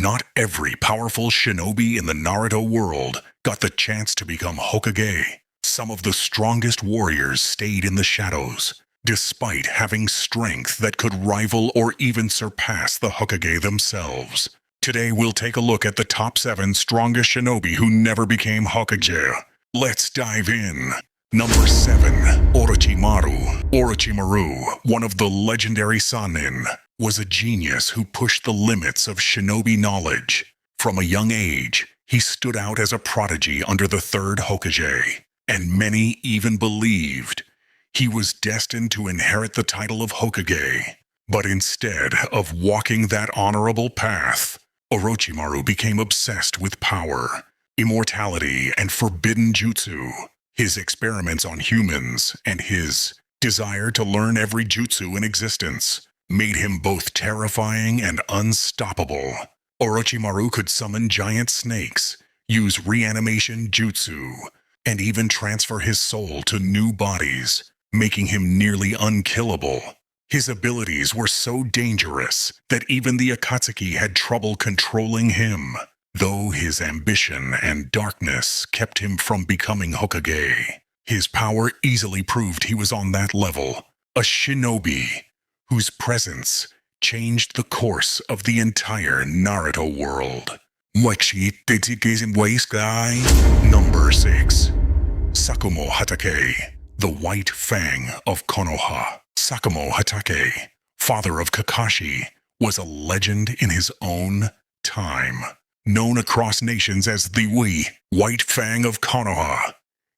Not every powerful shinobi in the Naruto world got the chance to become Hokage. Some of the strongest warriors stayed in the shadows, despite having strength that could rival or even surpass the Hokage themselves. Today we'll take a look at the top 7 strongest shinobi who never became Hokage. Let's dive in. Number 7. Orochimaru. Orochimaru, one of the legendary Sannin, was a genius who pushed the limits of shinobi knowledge. From a young age, he stood out as a prodigy under the third Hokage, and many even believed he was destined to inherit the title of Hokage. But instead of walking that honorable path, Orochimaru became obsessed with power, immortality, and forbidden jutsu. His experiments on humans and his desire to learn every jutsu in existence made him both terrifying and unstoppable. Orochimaru could summon giant snakes, use reanimation jutsu, and even transfer his soul to new bodies, making him nearly unkillable. His abilities were so dangerous that even the Akatsuki had trouble controlling him, though his ambition and darkness kept him from becoming Hokage. His power easily proved he was on that level, a shinobi whose presence changed the course of the entire Naruto world. Number 6. Sakumo Hatake, the White Fang of Konoha. Sakumo Hatake, father of Kakashi, was a legend in his own time. Known across nations as the White Fang of Konoha,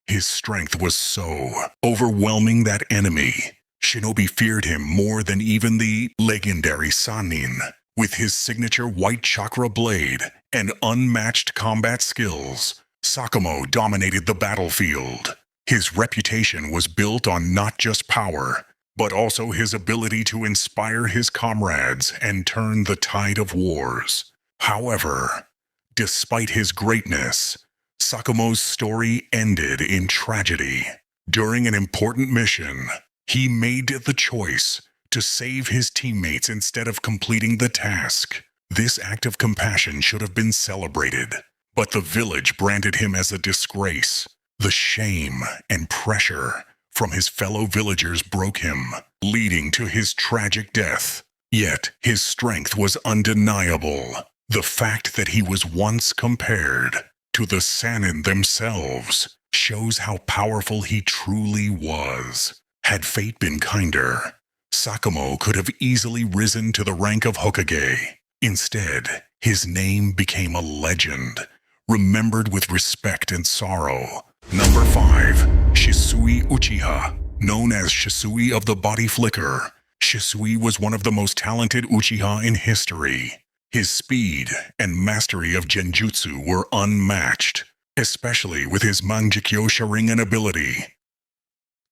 his strength was so overwhelming that enemy shinobi feared him more than even the legendary Sannin. With his signature white chakra blade and unmatched combat skills, Sakumo dominated the battlefield. His reputation was built on not just power, but also his ability to inspire his comrades and turn the tide of wars. However, despite his greatness, Sakumo's story ended in tragedy. During an important mission, he made the choice to save his teammates instead of completing the task. This act of compassion should have been celebrated, but the village branded him as a disgrace. The shame and pressure from his fellow villagers broke him, leading to his tragic death. Yet, his strength was undeniable. The fact that he was once compared to the Sannin themselves shows how powerful he truly was. Had fate been kinder, Sakumo could have easily risen to the rank of Hokage. Instead, his name became a legend, remembered with respect and sorrow. Number 5. Shisui Uchiha. Known as Shisui of the Body Flicker, Shisui was one of the most talented Uchiha in history. His speed and mastery of genjutsu were unmatched, especially with his Mangekyo Sharingan ability.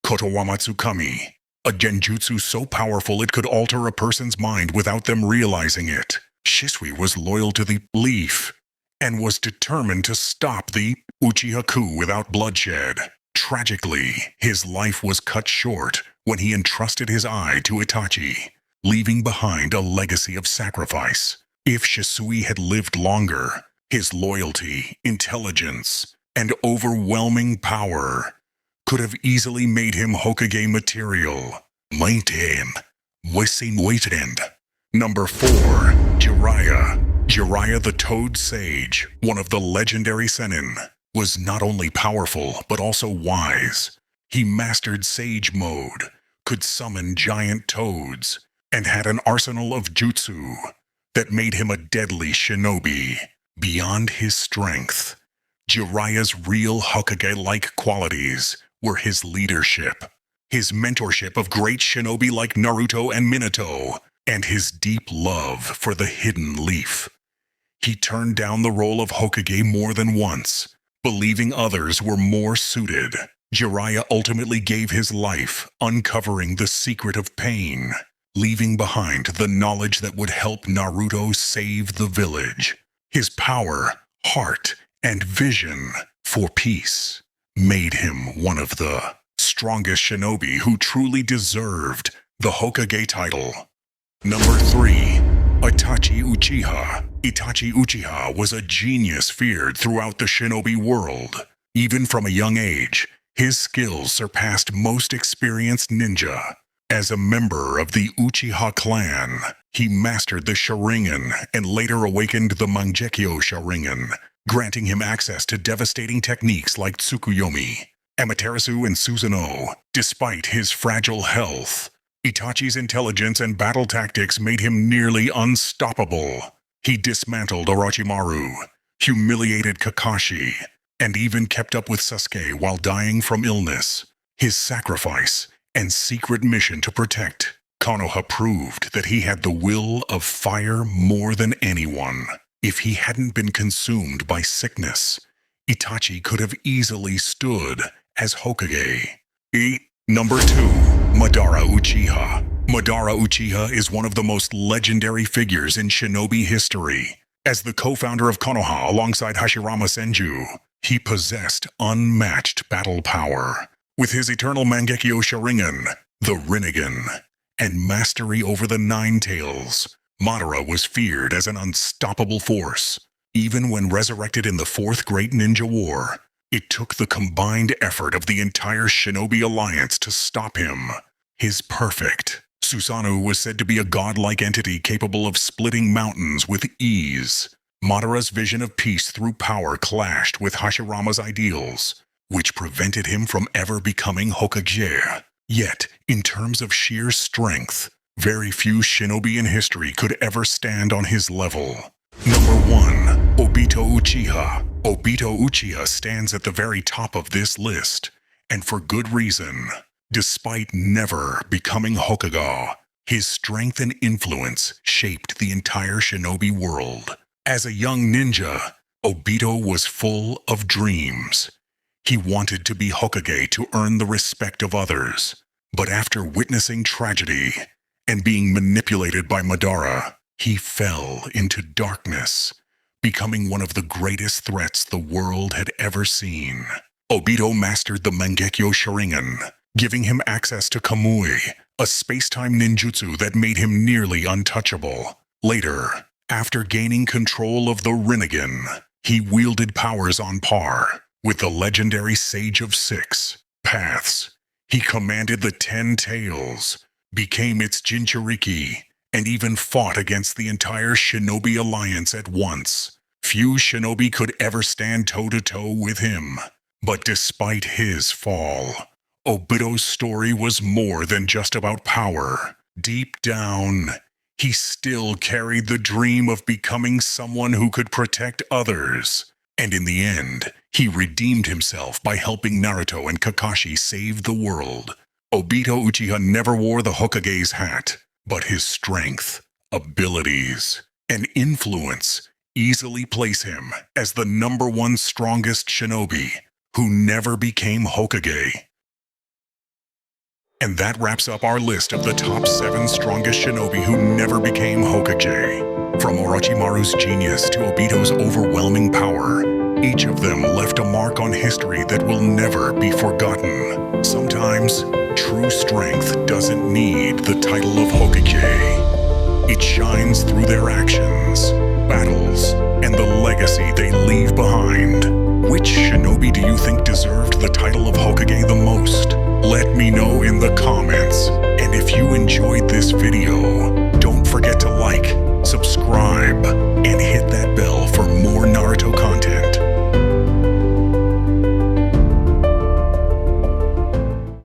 Kotowamatsu Kami, a genjutsu so powerful it could alter a person's mind without them realizing it. Shisui was loyal to the leaf and was determined to stop the Uchiha coup without bloodshed. Tragically, his life was cut short when he entrusted his eye to Itachi, leaving behind a legacy of sacrifice. If Shisui had lived longer, his loyalty, intelligence, and overwhelming power could have easily made him Hokage material. Number 4. Jiraiya. Jiraiya the Toad Sage, one of the legendary Sennin, was not only powerful but also wise. He mastered Sage Mode, could summon giant toads, and had an arsenal of jutsu that made him a deadly shinobi. Beyond his strength, Jiraiya's real Hokage-like qualities were his leadership, his mentorship of great shinobi like Naruto and Minato, and his deep love for the hidden leaf. He turned down the role of Hokage more than once, believing others were more suited. Jiraiya ultimately gave his life, uncovering the secret of pain, leaving behind the knowledge that would help Naruto save the village. His power, heart, and vision for peace made him one of the strongest shinobi who truly deserved the Hokage title. Number 3. Itachi Uchiha. Itachi Uchiha was a genius feared throughout the shinobi world. Even from a young age, his skills surpassed most experienced ninja. As a member of the Uchiha clan, he mastered the Sharingan and later awakened the Mangekyo Sharingan, granting him access to devastating techniques like Tsukuyomi, Amaterasu, and Susanoo. Despite his fragile health, Itachi's intelligence and battle tactics made him nearly unstoppable. He dismantled Orochimaru, humiliated Kakashi, and even kept up with Sasuke while dying from illness. His sacrifice and secret mission to protect Konoha proved that he had the will of fire more than anyone. If he hadn't been consumed by sickness, Itachi could have easily stood as Hokage. Number 2. Madara Uchiha. Madara Uchiha is one of the most legendary figures in shinobi history. As the co-founder of Konoha alongside Hashirama Senju, he possessed unmatched battle power. With his eternal Mangekyo Sharingan, the Rinnegan, and mastery over the Nine Tails, Madara was feared as an unstoppable force. Even when resurrected in the Fourth Great Ninja War, it took the combined effort of the entire Shinobi Alliance to stop him. His perfect Susanoo was said to be a godlike entity capable of splitting mountains with ease. Madara's vision of peace through power clashed with Hashirama's ideals, which prevented him from ever becoming Hokage. Yet, in terms of sheer strength, very few shinobi in history could ever stand on his level. Number 1. Obito Uchiha. Obito Uchiha stands at the very top of this list, and for good reason. Despite never becoming Hokage, his strength and influence shaped the entire shinobi world. As a young ninja, Obito was full of dreams. He wanted to be Hokage to earn the respect of others. But after witnessing tragedy and being manipulated by Madara, he fell into darkness, becoming one of the greatest threats the world had ever seen. Obito mastered the Mangekyo Sharingan, giving him access to Kamui, a space-time ninjutsu that made him nearly untouchable. Later, after gaining control of the Rinnegan, he wielded powers on par with the legendary Sage of Six Paths. He commanded the 10 Tails, became its Jinchuriki, and even fought against the entire Shinobi Alliance at once. Few shinobi could ever stand toe-to-toe with him. But despite his fall, Obito's story was more than just about power. Deep down, he still carried the dream of becoming someone who could protect others. And in the end, he redeemed himself by helping Naruto and Kakashi save the world. Obito Uchiha never wore the Hokage's hat, but his strength, abilities, and influence easily place him as the number 1 strongest shinobi who never became Hokage. And that wraps up our list of the top 7 strongest shinobi who never became Hokage. From Orochimaru's genius to Obito's overwhelming power, each of them left a mark on history that will never be forgotten. Sometimes, true strength doesn't need the title of Hokage. It shines through their actions, battles, and the legacy they leave behind. Which shinobi do you think deserved the title of Hokage the most? Let me know in the comments. And if you enjoyed this video,